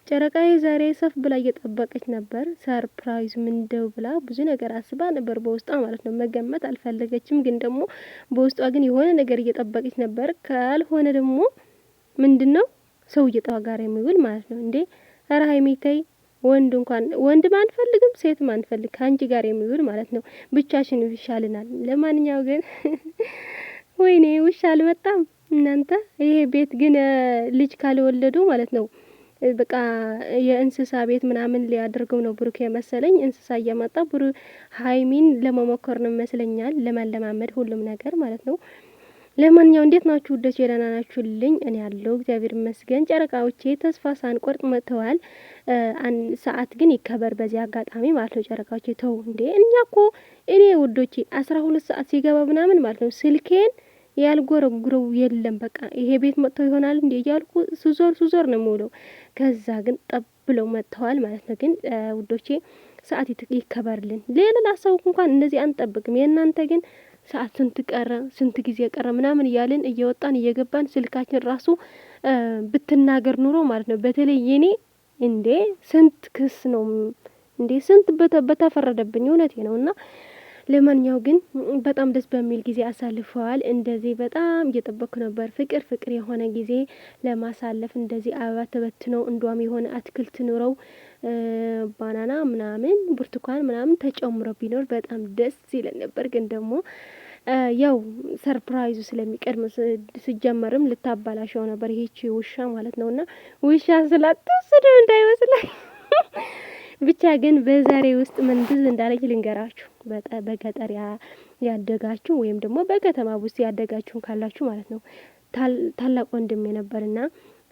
ጨረቃዬ ዛሬ ሰፍ ብላ እየጠበቀች ነበር። ሰርፕራይዝ ምንደው ብላ ብዙ ነገር አስባ ነበር በውስጧ ማለት ነው። መገመት አልፈለገችም፣ ግን ደግሞ በውስጧ ግን የሆነ ነገር እየጠበቀች ነበር። ካልሆነ ደግሞ ምንድነው ሰው እየጠዋ ጋር የሚውል ማለት ነው እንዴ? ኧረ ሀይሚ ተይ። ወንድ እንኳን ወንድ ማንፈልግም ሴት ማንፈልግ ከአንቺ ጋር የሚውል ማለት ነው። ብቻሽን ይሻልናል። ለማንኛው ግን ወይኔ ውሻ አልመጣም እናንተ። ይሄ ቤት ግን ልጅ ካልወለዱ ማለት ነው በቃ የእንስሳ ቤት ምናምን ሊያደርገው ነው ብሩክ የመሰለኝ። እንስሳ እያመጣ ሀይሚን ለመሞከር ነው ይመስለኛል፣ ለማለማመድ ሁሉም ነገር ማለት ነው። ለማንኛው እንዴት ናችሁ ውዶቼ? ደህና ናችሁልኝ? እኔ ያለው እግዚአብሔር ይመስገን። ጨረቃዎቼ ተስፋ ሳንቆርጥ መጥተዋል። ሰዓት ግን ይከበር በዚህ አጋጣሚ ማለት ነው። ጨረቃዎቼ ተው እንዴ! እኔ ውዶቼ 12 ሰዓት ሲገባ ምናምን ማለት ነው ስልኬን ያልጎረጉረው የለም። በቃ ይሄ ቤት መጥተው ይሆናል እንዴ እያልኩ ሱዞር ነው የምውለው። ከዛ ግን ጠብ ብለው መጥተዋል ማለት ነው። ግን ውዶቼ ሰዓት ይከበርልን። ሌላ ላሰብኩ እንኳን እንደዚህ አንጠብቅም። የእናንተ ግን ሰዓት ስንት ቀረ፣ ስንት ጊዜ ቀረ ምናምን እያልን እየወጣን እየገባን ስልካችን ራሱ ብትናገር ኑሮ ማለት ነው። በተለይ የኔ እንዴ ስንት ክስ ነው እንዴ ስንት በተፈረደብኝ እውነቴ ነው። እና ለማንኛው ግን በጣም ደስ በሚል ጊዜ አሳልፈዋል። እንደዚህ በጣም እየጠበቅኩ ነበር ፍቅር የሆነ ጊዜ ለማሳለፍ። እንደዚህ አበባ ተበትነው እንዷም የሆነ አትክልት ኑረው ባናና ምናምን ብርቱካን ምናምን ተጨምሮ ቢኖር በጣም ደስ ይለን ነበር። ግን ደግሞ ያው ሰርፕራይዙ ስለሚቀድም ሲጀመርም ልታባላሸው ነበር ይሄቺ ውሻ ማለት ነውና ውሻ ስላትወስደው እንዳይመስላል። ብቻ ግን በዛሬ ውስጥ ምን ትዝ እንዳለች ልንገራችሁ። በገጠር ያደጋችሁ ወይም ደግሞ በከተማ ውስጥ ያደጋችሁ ካላችሁ ማለት ነው ታላቅ ወንድሜ ነበርና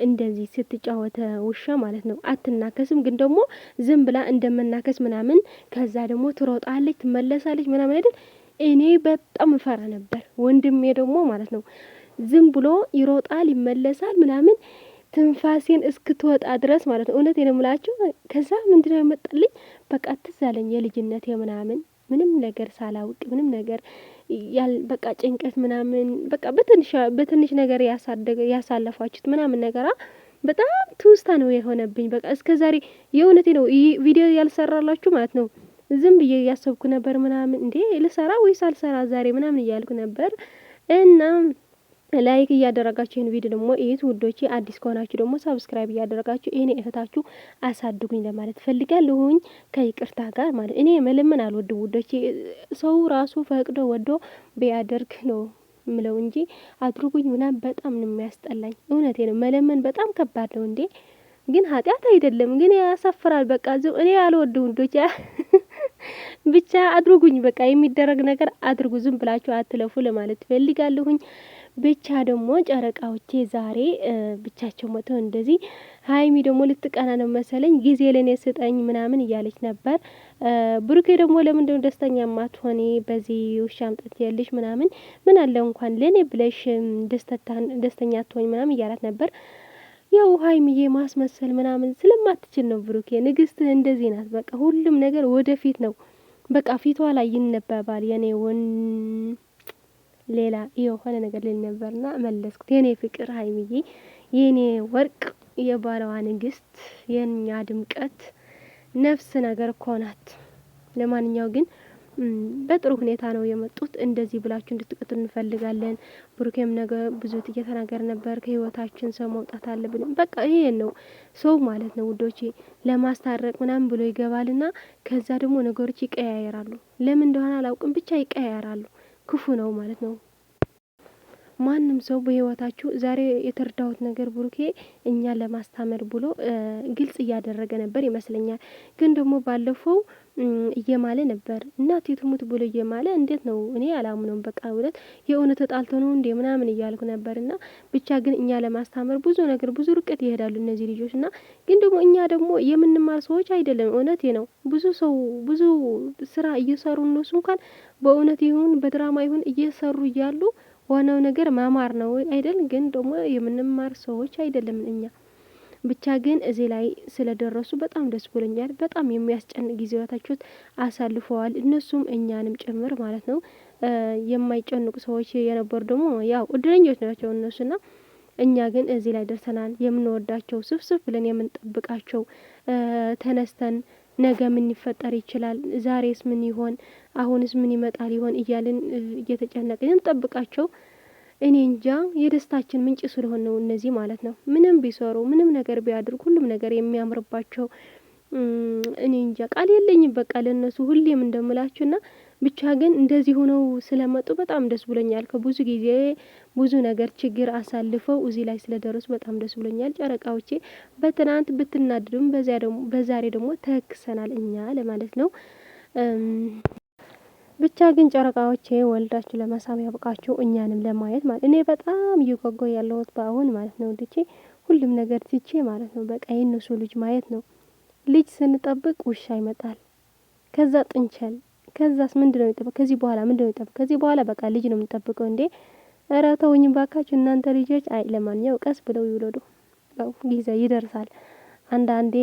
እንደዚህ ስትጫወተ ውሻ ማለት ነው አትናከስም፣ ግን ደግሞ ዝም ብላ እንደመናከስ ምናምን ከዛ ደግሞ ትሮጣለች ትመለሳለች ምናምን አይደል። እኔ በጣም እፈራ ነበር። ወንድሜ ደግሞ ማለት ነው ዝም ብሎ ይሮጣል ይመለሳል ምናምን ትንፋሴን እስክትወጣ ድረስ ማለት ነው። እውነቴን ነው የምላችሁ። ከዛ ምንድነው የመጣልኝ በቃ ትዝ አለኝ የልጅነቴ ምናምን ምንም ነገር ሳላውቅ ምንም ነገር በቃ ጭንቀት ምናምን በቃ በትንሽ ነገር ያሳለፋችሁት ምናምን ነገራ በጣም ትውስታ ነው የሆነብኝ። በቃ እስከዛሬ የእውነቴ ነው ቪዲዮ ያልሰራላችሁ ማለት ነው። ዝም ብዬ ያሰብኩ ነበር ምናምን እንዴ ልሰራ ወይስ አልሰራ ዛሬ ምናምን እያልኩ ነበር። እና ላይክ እያደረጋችሁ ይህን ቪዲዮ ደግሞ እዩት ውዶቼ። አዲስ ከሆናችሁ ደግሞ ሰብስክራይብ እያደረጋችሁ ይሄን እህታችሁ አሳድጉኝ ለማለት ፈልጋለሁኝ ከይቅርታ ጋር ማለት እኔ መለመን አልወድም ውዶቼ። ሰው ራሱ ፈቅዶ ወዶ ቢያደርግ ነው ምለው እንጂ አድርጉኝ ምናምን በጣም ነው የሚያስጠላኝ። እውነቴ ነው። መለመን በጣም ከባድ ነው እንዴ። ግን ኃጢአት አይደለም፣ ግን ያሳፍራል። በቃ እኔ አልወድም ውዶቼ። ብቻ አድርጉኝ፣ በቃ የሚደረግ ነገር አድርጉ፣ ዝም ብላችሁ አትለፉ ለማለት ፈልጋለሁኝ። ብቻ ደግሞ ጨረቃዎቼ ዛሬ ብቻቸው መተው እንደዚህ ሀይሚ ደግሞ ልትቀና ነው መሰለኝ። ጊዜ ለኔ ስጠኝ ምናምን እያለች ነበር። ብሩኬ ደግሞ ለምንድነው ደስተኛ ማትሆኒ በዚህ ውሻ አምጥት ያለሽ ምናምን ምን አለ እንኳን ለኔ ብለሽ ደስተኛ ትሆኝ ምናምን እያላት ነበር። ያው ሀይሚዬ ማስመሰል ምናምን ስለማትችል ነው። ብሩኬ ንግስትህ እንደዚህ ናት። በቃ ሁሉም ነገር ወደፊት ነው። በቃ ፊቷ ላይ ይነበባል። ሌላ የሆነ ነገር ልል ነበርና መለስኩት። የኔ ፍቅር ሀይሚዬ፣ የኔ ወርቅ፣ የባለዋ ንግስት፣ የኛ ድምቀት፣ ነፍስ ነገር እኮ ናት። ለማንኛው ግን በጥሩ ሁኔታ ነው የመጡት። እንደዚህ ብላችሁ እንድትቀጥሉ እንፈልጋለን። ብሩኬም ነገር ብዙ እየተናገረ ነበር። ከህይወታችን ሰው መውጣት አለብን። በቃ ይሄ ነው ሰው ማለት ነው ውዶቼ። ለማስታረቅ ምናምን ብሎ ይገባልና ከዛ ደግሞ ነገሮች ይቀያየራሉ። ለምን እንደሆነ አላውቅም፣ ብቻ ይቀያየራሉ። ክፉ ነው ማለት ነው። ማንም ሰው በህይወታችሁ ዛሬ የተረዳሁት ነገር ብሩኬ እኛን ለማስታመር ብሎ ግልጽ እያደረገ ነበር ይመስለኛል። ግን ደግሞ ባለፈው እየማለ ነበር እናቴ ትሙት ብሎ እየማለ እንዴት ነው? እኔ አላምነውም። በቃ እውነት የእውነት ተጣልቶ ነው እንዴ ምናምን እያልኩ ነበርና ብቻ ግን እኛ ለማስታመር ብዙ ነገር ብዙ ርቀት ይሄዳሉ እነዚህ ልጆች እና ግን ደግሞ እኛ ደግሞ የምንማር ሰዎች አይደለም። እውነቴ ነው። ብዙ ሰው ብዙ ስራ እየሰሩ እነሱ እንኳን በእውነት ይሁን በድራማ ይሁን እየሰሩ እያሉ ዋናው ነገር ማማር ነው አይደል? ግን ደግሞ የምንማር ሰዎች አይደለም እኛ። ብቻ ግን እዚህ ላይ ስለደረሱ በጣም ደስ ብሎኛል። በጣም የሚያስጨንቅ ጊዜያቶችን አሳልፈዋል፣ እነሱም እኛንም ጭምር ማለት ነው። የማይጨንቁ ሰዎች የነበሩ ደግሞ ያው እድለኞች ናቸው እነሱና እኛ ግን እዚህ ላይ ደርሰናል። የምንወዳቸው ስፍስፍ ብለን የምንጠብቃቸው ተነስተን ነገ ምን ይፈጠር ይችላል፣ ዛሬስ ምን ይሆን፣ አሁንስ ምን ይመጣል ይሆን እያልን እየተጨነቅን እንጠብቃቸው። እኔ እንጃ የደስታችን ምንጭ ስለሆነ ነው እነዚህ ማለት ነው። ምንም ቢሰሩ ምንም ነገር ቢያድርጉ ሁሉም ነገር የሚያምርባቸው እኔ እንጃ ቃል የለኝም በቃ ለነሱ ሁሌም እንደምላችሁና ብቻ ግን እንደዚህ ሆነው ስለመጡ በጣም ደስ ብሎኛል። ከብዙ ጊዜ ብዙ ነገር ችግር አሳልፈው እዚህ ላይ ስለደረሱ በጣም ደስ ብሎኛል። ጨረቃዎቼ በትናንት ብትናድዱም በዛሬ ደግሞ ተክሰናል እኛ ለማለት ነው። ብቻ ግን ጨረቃዎቼ ወልዳችሁ ለመሳም ያብቃችሁ፣ እኛንም ለማየት ማለት እኔ በጣም እየጓጓ ያለሁት በአሁን ማለት ነው ልጄ ሁሉም ነገር ትቼ ማለት ነው በቃ የእነሱ ልጅ ማየት ነው። ልጅ ስንጠብቅ ውሻ ይመጣል፣ ከዛ ጥንቸል፣ ከዛስ ምንድነው የሚጠብቅ? ከዚህ በኋላ ምንድነው የሚጠብቅ? ከዚህ በኋላ በቃ ልጅ ነው የምንጠብቀው እንዴ! ኧረ ተውኝ ባካችሁ እናንተ ልጆች። አይ ለማንኛው ቀስ ብለው ይውለዱ፣ ጊዜ ይደርሳል። አንዳንዴ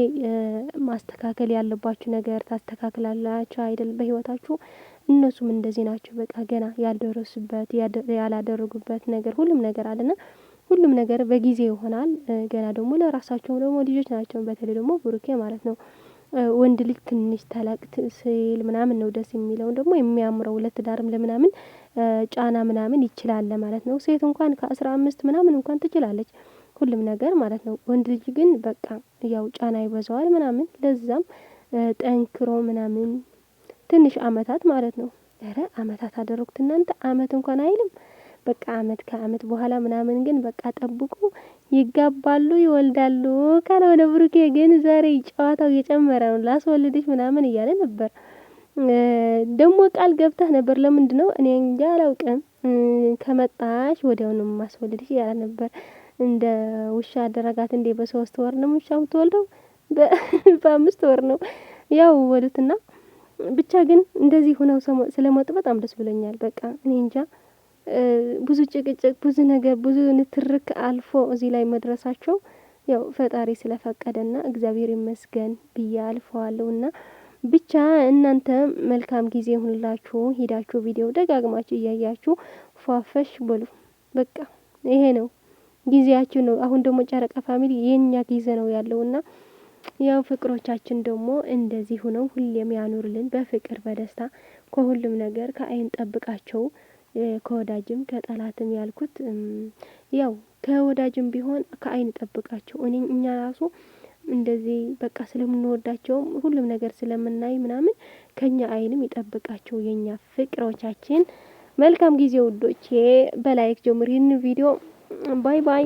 ማስተካከል ያለባችሁ ነገር ታስተካክላላችሁ አይደል በህይወታችሁ። እነሱም እንደዚህ ናቸው። በቃ ገና ያልደረሱበት ያላደረጉበት ነገር ሁሉም ነገር አለና ሁሉም ነገር በጊዜ ይሆናል። ገና ደግሞ ለራሳቸው ደግሞ ልጆች ናቸው። በተለይ ደግሞ ብሩኬ ማለት ነው ወንድ ልጅ ትንሽ ተለቅ ሲል ምናምን ነው ደስ የሚለው ደግሞ የሚያምረው ለትዳርም ለምናምን ጫና ምናምን ይችላል ማለት ነው። ሴት እንኳን ከ15 ምናምን እንኳን ትችላለች ሁሉም ነገር ማለት ነው። ወንድ ልጅ ግን በቃ ያው ጫና ይበዛዋል ምናምን ለዛም ጠንክሮ ምናምን ትንሽ አመታት ማለት ነው። ኧረ አመታት አደረኩት እናንተ አመት እንኳን አይልም። በቃ አመት ከአመት በኋላ ምናምን ግን በቃ ጠብቁ ይጋባሉ፣ ይወልዳሉ። ካልሆነ ብሩኬ ግን ዛሬ ጨዋታው እየጨመረ ነው። ላስወልድሽ ምናምን እያለ ነበር። ደግሞ ቃል ገብተህ ነበር። ለምንድነው እኔ እንጃ አላውቅም። ከመጣሽ ወዲያው ነው ማስወልድሽ እያለ ነበር። እንደ ውሻ አደረጋት እንዴ! በ3 ወር ነው ውሻ የምትወልደው? በ5 ወር ነው ያው ወሉትና ብቻ ግን እንደዚህ ሆነው ስለመጡ በጣም ደስ ብሎኛል። በቃ እኔ እንጃ ብዙ ጭቅጭቅ፣ ብዙ ነገር፣ ብዙ ንትርክ አልፎ እዚህ ላይ መድረሳቸው ያው ፈጣሪ ስለፈቀደና እግዚአብሔር ይመስገን ብዬ አልፈዋለሁና ብቻ እናንተ መልካም ጊዜ ሁላችሁ ሄዳችሁ ቪዲዮ ደጋግማችሁ እያያችሁ ፏፈሽ በሉ። በቃ ይሄ ነው ጊዜያችሁ ነው። አሁን ደግሞ ጨረቃ ፋሚሊ የኛ ጊዜ ነው ያለውና ያው ፍቅሮቻችን ደግሞ እንደዚህ ሆነው ሁሌም ያኑርልን በፍቅር በደስታ ከሁሉም ነገር ከአይን ጠብቃቸው። ከወዳጅም ከጠላትም ያልኩት ያው ከወዳጅም ቢሆን ከአይን ጠብቃቸው። እኛ ራሱ እንደዚህ በቃ ስለምንወዳቸው ሁሉም ነገር ስለምናይ ምናምን ከኛ አይንም ይጠብቃቸው የኛ ፍቅሮቻችን። መልካም ጊዜ ውዶቼ። በላይክ ጀምሩ ይህን ቪዲዮ። ባይ ባይ።